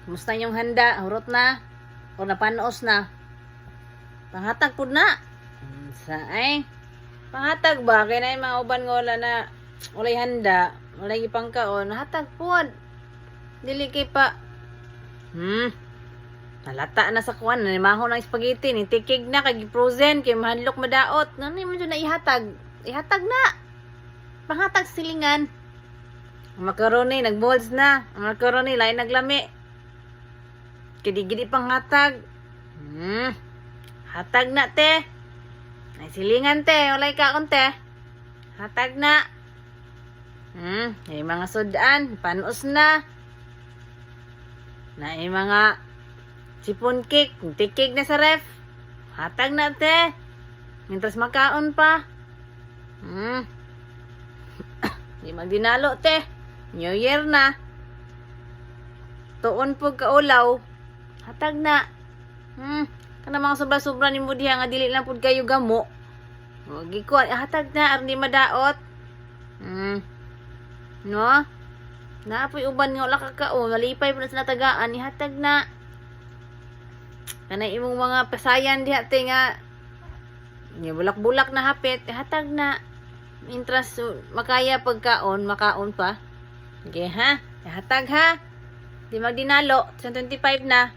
Kumusta yung handa? Hurot na? O napanos na? Panghatag po na. Ay, panghatag ba? Kaya na yung mga uban nga wala na, walay handa, walay ipangkaon, hatag po. Dili kay pa. Nalata na sa kuwan, nanimaho ng spaghetti, ni tikig na, kay frozen, kay mahanlok madaot. Ano mo dyan na ihatag? Ihatag na. Panghatag silingan. Ang macaroni, nag-molds na. Ang macaroni, lain naglami. Kidi-gidi panghatag. Hatag na, te. Ay, silingan, te. Walay ka akong, te. Hatag na. Ay, mga sudan. Panos na. Na, ay, mga sipon cake. Tikig na sa ref. Hatag na, te. Mintras makaon pa. Di magdinalo, te. New Year na. Tuon po kaulaw. Hatag na. Kana mga sobra-sobra ni mo diha nga dili lang pud kayo gamo. Gikuan hatag na aron di madaot. No? Naapoy uban nga wala ka kao, malipay pud sa natagaan ni hatag na. Kanay imong mga pasayan diha te nga ni bulak-bulak na hapit, hatag na. Mintras makaya pagkaon, makaon pa. Okay ha? Hatag ha. Di magdinalo, 25 na.